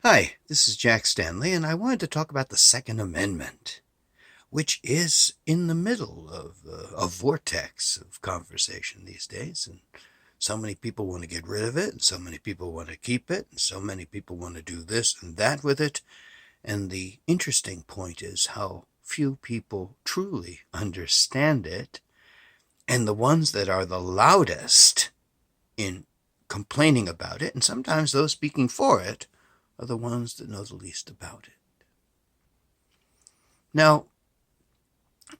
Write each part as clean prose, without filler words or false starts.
Hi, this is Jack Stanley, and I wanted to talk about the Second Amendment, which is in the middle of a vortex of conversation these days. And so many people want to get rid of it, and so many people want to keep it, and so many people want to do this and that with it. And the interesting point is how few people truly understand it, and the ones that are the loudest in complaining about it, and sometimes those speaking for it, are the ones that know the least about it. Now,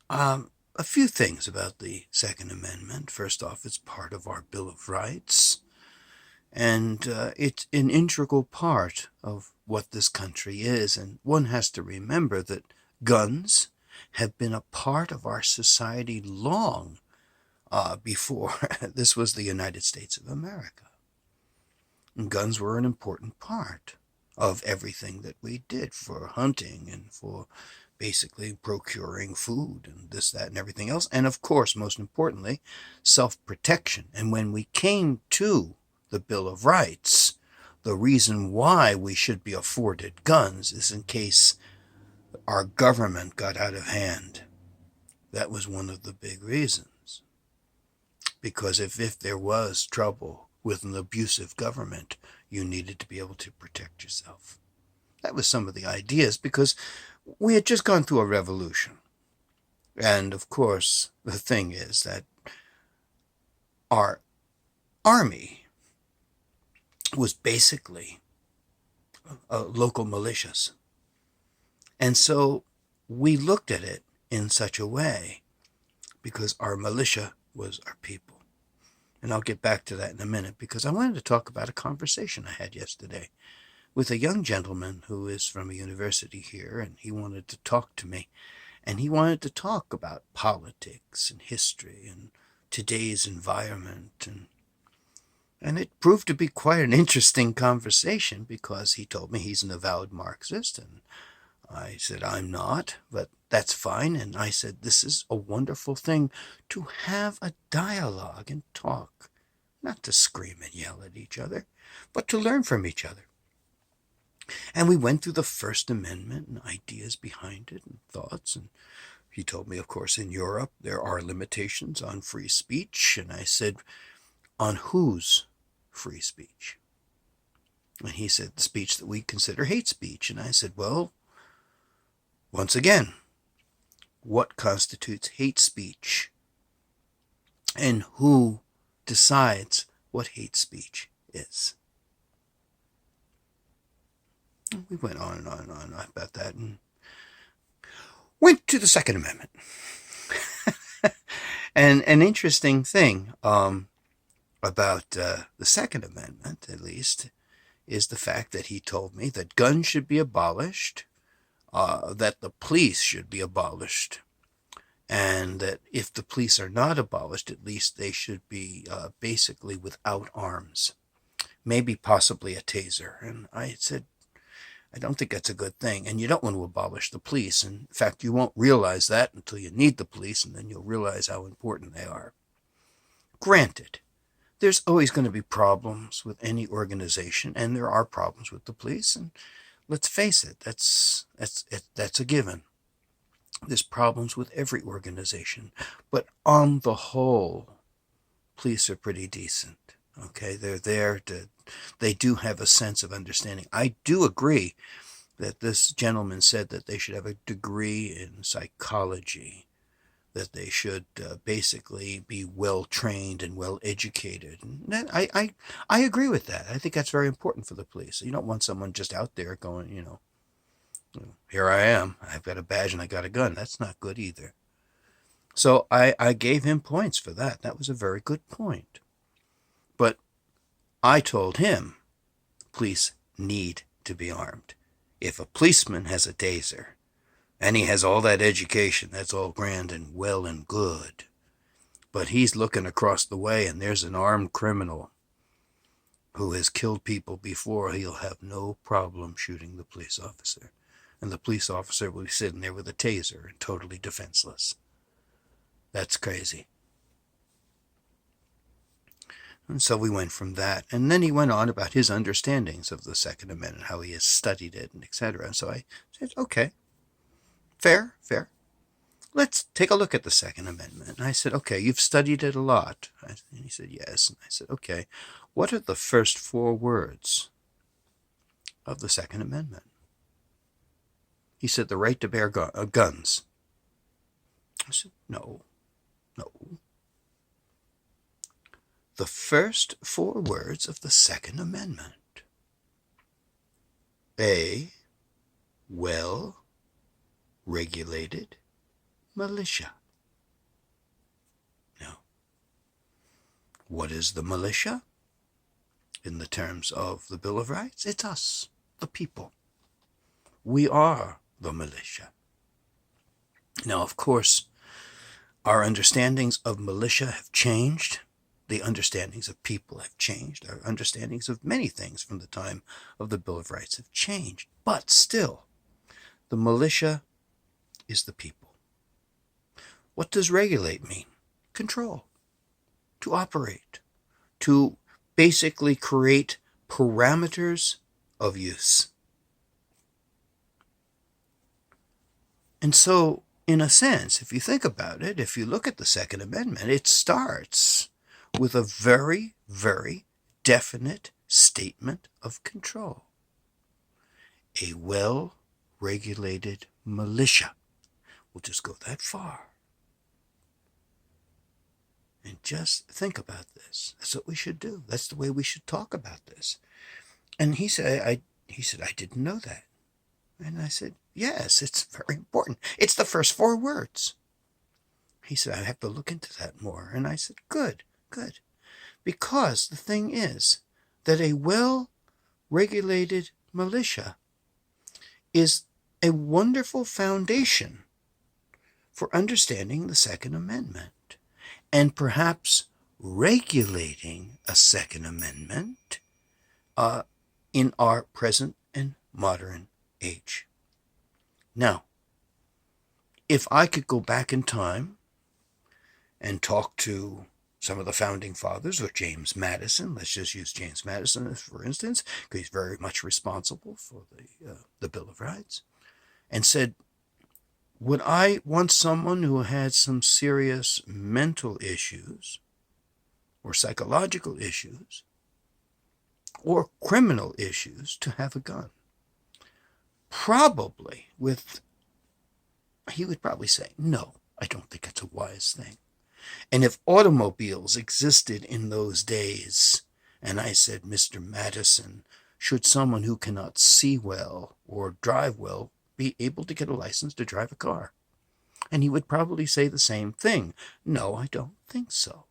a few things about the Second Amendment. First off, it's part of our Bill of Rights, and it's an integral part of what this country is. And one has to remember that guns have been a part of our society long before this was the United States of America. And guns were an important part of everything that we did for hunting and for basically procuring food and this, that, and everything else. And of course, most importantly, self-protection. And when we came to the Bill of Rights, the reason why we should be afforded guns is in case our government got out of hand. That was one of the big reasons. Because if there was trouble with an abusive government, you needed to be able to protect yourself. That was some of the ideas, because we had just gone through a revolution. And of course, the thing is that our army was basically local militias. And so we looked at it in such a way because our militia was our people. And I'll get back to that in a minute, because I wanted to talk about a conversation I had yesterday with a young gentleman who is from a university here, and he wanted to talk to me. And he wanted to talk about politics and history and today's environment. And it proved to be quite an interesting conversation, because he told me he's an avowed Marxist. And I said, I'm not, but that's fine. And I said, this is a wonderful thing to have a dialogue and talk, not to scream and yell at each other, but to learn from each other. And we went through the First Amendment and ideas behind it and thoughts. And he told me, of course, in Europe there are limitations on free speech. And I said, on whose free speech? And he said, the speech that we consider hate speech. And I said, well, once again, what constitutes hate speech? And who decides what hate speech is? We went on and on and on about that, and went to the Second Amendment. And an interesting thing about the Second Amendment, at least, is the fact that he told me that guns should be abolished, that the police should be abolished, and that if the police are not abolished, at least they should be basically without arms, maybe possibly a taser. And I said, I don't think that's a good thing. And you don't want to abolish the police. In fact, you won't realize that until you need the police, and then you'll realize how important they are. Granted, there's always going to be problems with any organization, and there are problems with the police. And let's face it, that's a given. There's problems with every organization, but on the whole, police are pretty decent. Okay, they're there to, they do have a sense of understanding. I do agree that this gentleman said that they should have a degree in psychology, that they should basically be well trained and well educated. And I agree with that. I think that's very important for the police. You don't want someone just out there going, here I am, I've got a badge and I got a gun. That's not good either. So I gave him points for that. That was a very good point. But I told him police need to be armed. If a policeman has a taser and he has all that education, that's all grand and well and good. But he's looking across the way and there's an armed criminal who has killed people before, he'll have no problem shooting the police officer. And the police officer will be sitting there with a taser and totally defenseless. That's crazy. And so we went from that. And then he went on about his understandings of the Second Amendment, how he has studied it, and etc. And so I said, okay, fair. Let's take a look at the Second Amendment. And I said, okay, you've studied it a lot. And he said, yes. And I said, okay, what are the first 4 words of the Second Amendment? He said, the right to bear guns. I said, no. The first 4 words of the Second Amendment. A well-regulated militia. Now, what is the militia? In the terms of the Bill of Rights, it's us, the people. We are the militia. Now, of course, our understandings of militia have changed. The understandings of people have changed. Our understandings of many things from the time of the Bill of Rights have changed. But still, the militia is the people. What does regulate mean? Control. To operate. To basically create parameters of use. And so, in a sense, if you think about it, if you look at the Second Amendment, it starts with a very, very definite statement of control. A well-regulated militia. We'll just go that far. And just think about this. That's what we should do. That's the way we should talk about this. And he said, I didn't know that. And I said, yes, it's very important. It's the first 4 words. He said, I have to look into that more. And I said, good. Because the thing is that a well-regulated militia is a wonderful foundation for understanding the Second Amendment and perhaps regulating a Second Amendment in our present and modern age. Now, if I could go back in time and talk to some of the founding fathers, or James Madison, let's just use James Madison for instance, because he's very much responsible for the Bill of Rights, and said, would I want someone who had some serious mental issues or psychological issues or criminal issues to have a gun? Probably he would probably say, no, I don't think it's a wise thing. And if automobiles existed in those days, and I said, Mr. Madison, should someone who cannot see well or drive well be able to get a license to drive a car? And he would probably say the same thing. No, I don't think so.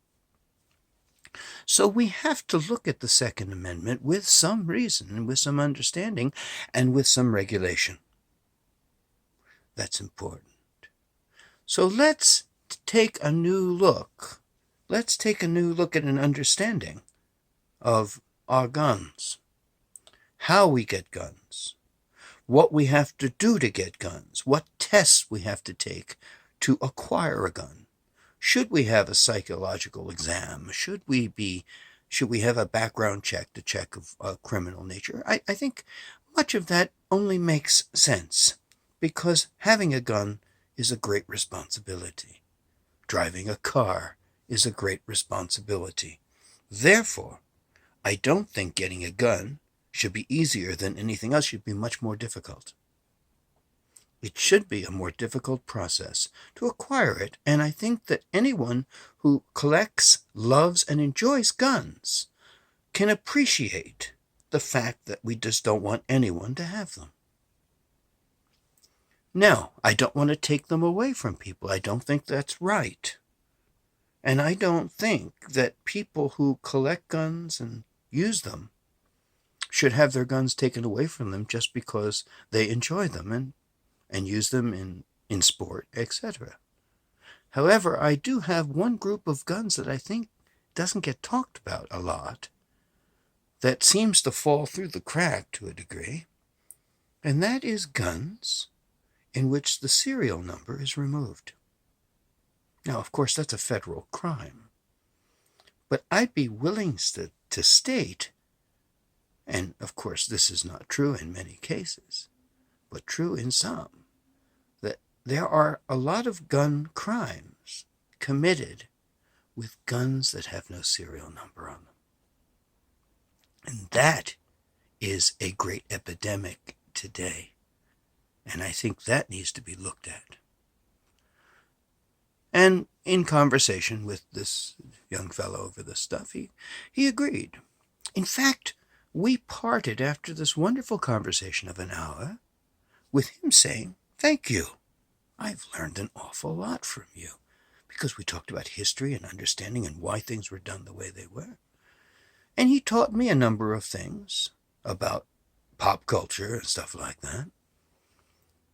So we have to look at the Second Amendment with some reason and with some understanding and with some regulation. That's important. So let's take a new look. Let's take a new look at an understanding of our guns, how we get guns, what we have to do to get guns, what tests we have to take to acquire a gun. Should we have a psychological exam? Should we have a background check to check of criminal nature? I think much of that only makes sense because having a gun is a great responsibility. Driving a car is a great responsibility. Therefore, I don't think getting a gun should be easier than anything else. It should be much more difficult. It should be a more difficult process to acquire it, and I think that anyone who collects, loves, and enjoys guns can appreciate the fact that we just don't want anyone to have them. Now, I don't want to take them away from people. I don't think that's right. And I don't think that people who collect guns and use them should have their guns taken away from them just because they enjoy them and use them in sport, etc. However, I do have one group of guns that I think doesn't get talked about a lot, that seems to fall through the crack to a degree, and that is guns in which the serial number is removed. Now, of course, that's a federal crime. But I'd be willing to state, and of course this is not true in many cases, but true in some, that there are a lot of gun crimes committed with guns that have no serial number on them. And that is a great epidemic today. And I think that needs to be looked at. And in conversation with this young fellow over this stuff, he agreed. In fact, we parted after this wonderful conversation of an hour with him saying, "Thank you. I've learned an awful lot from you," because we talked about history and understanding and why things were done the way they were. And he taught me a number of things about pop culture and stuff like that.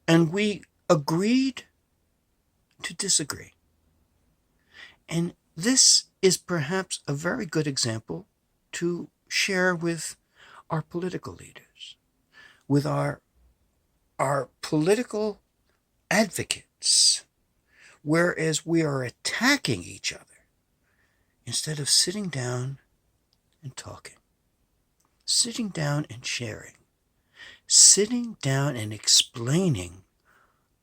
And we agreed to disagree. And this is perhaps a very good example to share with our political leaders, with our political advocates, whereas we are attacking each other instead of sitting down and talking, sitting down and sharing, sitting down and explaining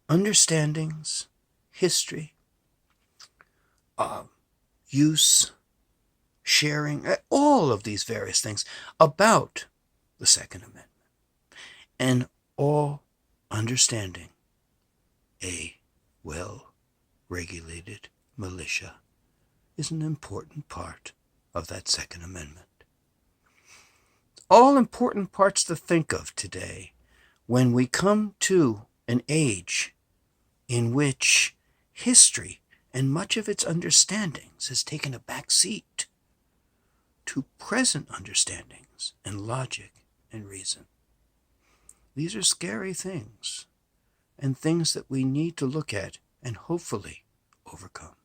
understandings, history, use, sharing, all of these various things about the Second Amendment, and all understanding a well-regulated militia is an important part of that Second Amendment. All important parts to think of today when we come to an age in which history and much of its understandings has taken a back seat to present understandings and logic and reason. These are scary things, and things that we need to look at and hopefully overcome.